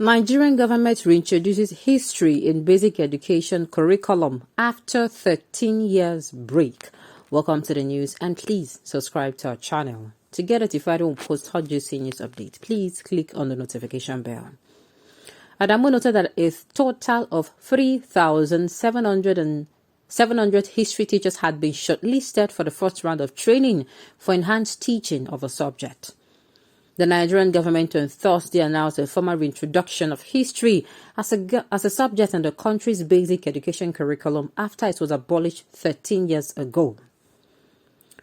Nigerian government reintroduces history in basic education curriculum after 13 years break. Welcome to the news and please subscribe to our channel. To get notified when we post hot juicy news updates, please click on the notification bell. Adamu noted that a total of 3,700 history teachers had been shortlisted for the first round of training for enhanced teaching of the subject. The Nigerian government on Thursday announced a formal reintroduction of history as a subject in the country's basic education curriculum after it was abolished 13 years ago.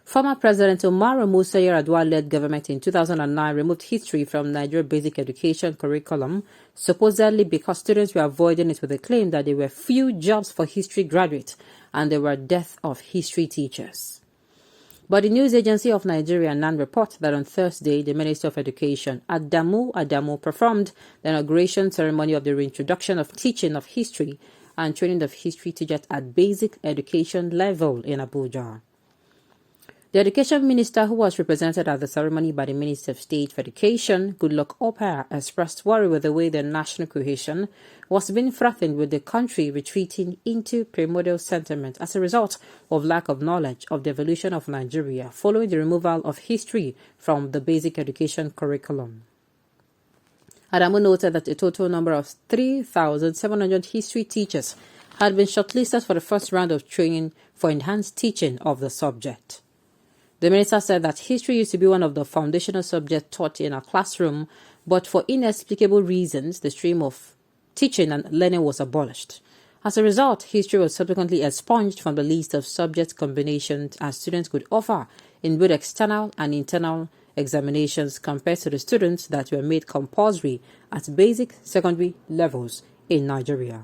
Former President Umaru Musa Yar'Adua-led government in 2009 removed history from Nigeria's basic education curriculum, supposedly because students were avoiding it with the claim that there were few jobs for history graduates and there were deaths of history teachers. But the news agency of Nigeria, NAN, reports that on Thursday, the Minister of Education, Adamu, performed the inauguration ceremony of the reintroduction of teaching of history and training of history teachers at basic education level in Abuja. The Education Minister, who was represented at the ceremony by the Minister of State for Education, Goodluck Opara, expressed worry with the way the national cohesion was being threatened with the country retreating into primordial sentiment as a result of lack of knowledge of the evolution of Nigeria following the removal of history from the basic education curriculum. Adamu noted that a total number of 3,700 history teachers had been shortlisted for the first round of training for enhanced teaching of the subject. The minister said that history used to be one of the foundational subjects taught in a classroom, but for inexplicable reasons, the stream of teaching and learning was abolished. As a result, history was subsequently expunged from the list of subject combinations as students could offer in both external and internal examinations compared to the students that were made compulsory at basic secondary levels in Nigeria.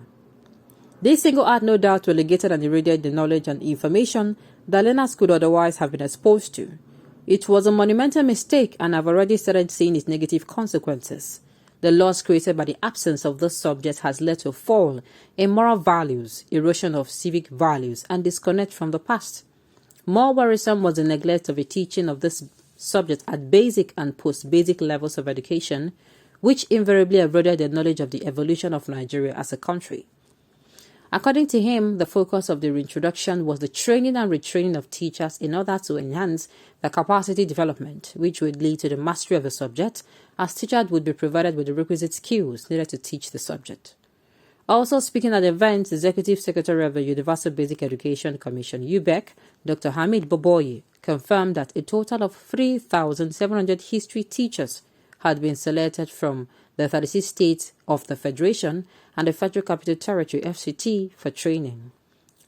This single act no doubt relegated and eroded the knowledge and information that learners could otherwise have been exposed to. It was a monumental mistake and I've already started seeing its negative consequences. The loss created by the absence of this subject has led to a fall in moral values, erosion of civic values, and disconnect from the past. More worrisome was the neglect of the teaching of this subject at basic and post-basic levels of education, which invariably eroded the knowledge of the evolution of Nigeria as a country. According to him, the focus of the reintroduction was the training and retraining of teachers in order to enhance their capacity development, which would lead to the mastery of the subject, as teachers would be provided with the requisite skills needed to teach the subject. Also speaking at the event, the Executive Secretary of the Universal Basic Education Commission, UBEC, Dr. Hamid Boboyi, confirmed that a total of 3,700 history teachers had been selected from the 36 states of the Federation and the Federal Capital Territory (FCT) for training,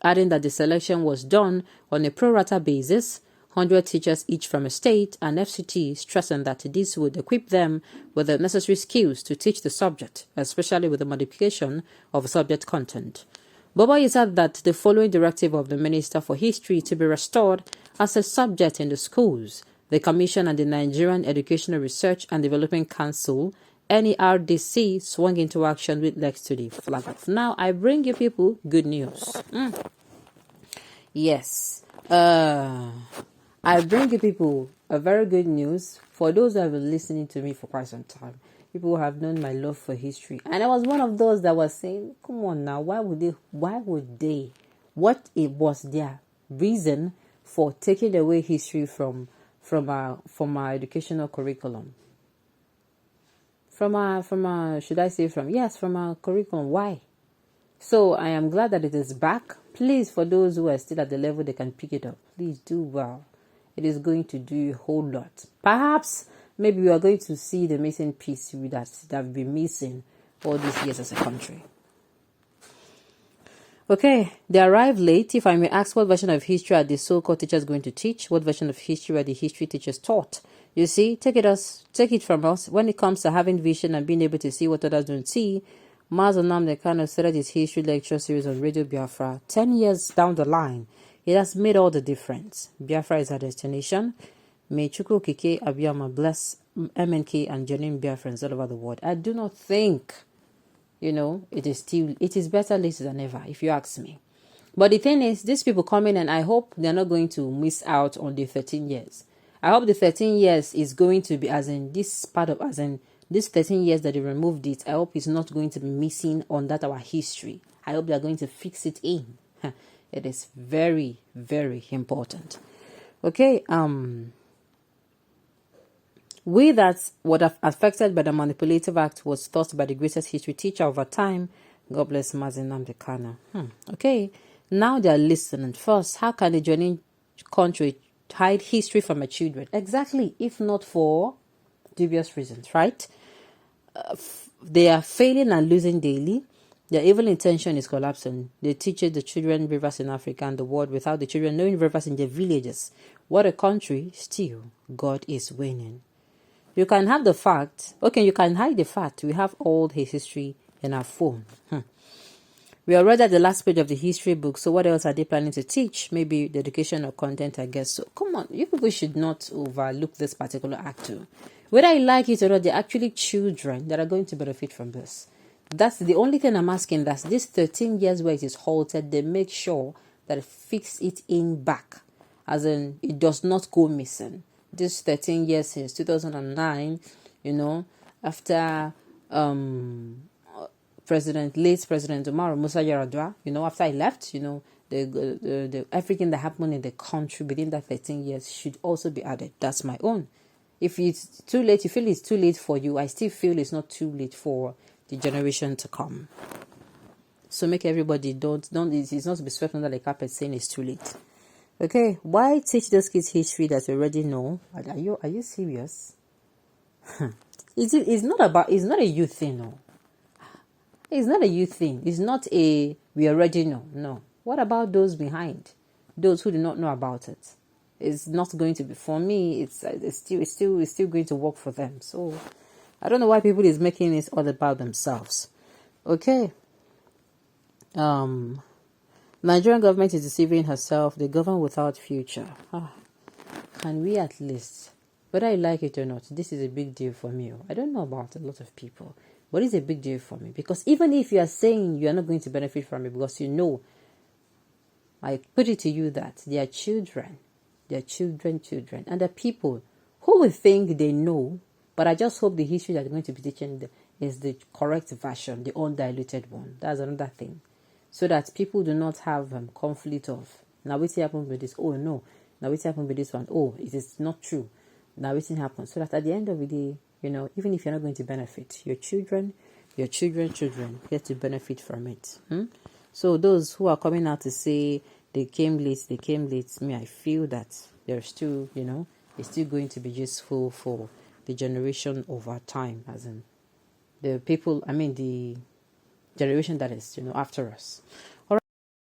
adding that the selection was done on a pro rata basis, 100 teachers each from a state, and FCT stressing that this would equip them with the necessary skills to teach the subject, especially with the modification of subject content. Boboyi said that the following directive of the Minister for History to be restored as a subject in the schools, the Commission and the Nigerian Educational Research and Development Council NERDC swung into action with legs to the flag off. Now I bring you people good news. Yes. I bring you people a very good news for those who have been listening to me for quite some time. People who have known my love for history. And I was one of those that was saying, come on now, why would they? What it was their reason for taking away history from our educational curriculum? From our curriculum. Why? So I am glad that it is back. Please, for those who are still at the level they can pick it up, please do well. It is going to do a whole lot. Perhaps, maybe we are going to see the missing piece that have been missing all these years as a country. Okay, they arrived late. If I may ask, what version of history are the so-called teachers going to teach? What version of history are the history teachers taught? You see, take it from us. When it comes to having vision and being able to see what others don't see, Mazi Nnamdi Kanu started his history lecture series on Radio Biafra. 10 years down the line, it has made all the difference. Biafra is our destination. May Chukwu Okike Abiyama bless MNK and genuine Biafrans all over the world. I do not think, it is better late than never, if you ask me. But the thing is, these people come in and I hope they're not going to miss out on the 13 years. I hope the 13 years is going to be as in this part of, as in This 13 years that they removed it, I hope it's not going to be missing on that our history. I hope they're going to fix it in. It is very, very important. Okay, we that what have affected by the manipulative act was thought by the greatest history teacher over time. God bless Mazi Nnamdi Kanu. Okay, now they are listening. First, how can the joining country hide history from our children? Exactly, if not for dubious reasons, right? They are failing and losing daily. Their evil intention is collapsing. They teach the children rivers in Africa and the world without the children knowing rivers in their villages. What a country, still, God is winning. You can have the fact, okay, you can hide the fact. We have all his history in our phone. We are already at the last page of the history book, so what else are they planning to teach? Maybe the education or content, I guess. So come on, you people should not overlook this particular act too. Whether I like it or not, they're actually children that are going to benefit from this. That's the only thing I'm asking. That's this 13 years where it is halted, they make sure that it fix it in back. As in, it does not go missing. This 13 years since 2009, after late President Umaru Musa Yar'Adua, after I left, the everything that happened in the country within that 13 years should also be added. That's my own. If it's too late, you feel it's too late for you, I still feel it's not too late for the generation to come. So make everybody it's not to be swept under the carpet saying it's too late. Okay, why teach those kids history that they already know? Are you serious? It's not a youth thing, no. It's not a youth thing. It's not a we already know. No. What about those behind? Those who do not know about it? It's not going to be for me. It's still going to work for them. So I don't know why people is making it all about themselves. Okay. Nigerian government is deceiving herself. They govern without future. Can we at least, whether I like it or not, this is a big deal for me. I don't know about a lot of people, but it's a big deal for me. Because even if you are saying you are not going to benefit from it, because I put it to you that they are children. They are children. And the people who will think they know, but I just hope the history that they're going to be teaching is the correct version, the undiluted one. That's another thing. So that people do not have conflict of, now what's happened with this? Oh no, now what's happened with this one? Oh, it is not true. Now what's happened? So that at the end of the day, even if you're not going to benefit, your children get to benefit from it. So those who are coming out to say they came late, me, I feel that they're still, it's still going to be useful for the generation over time, as in the people, the generation that is, after us.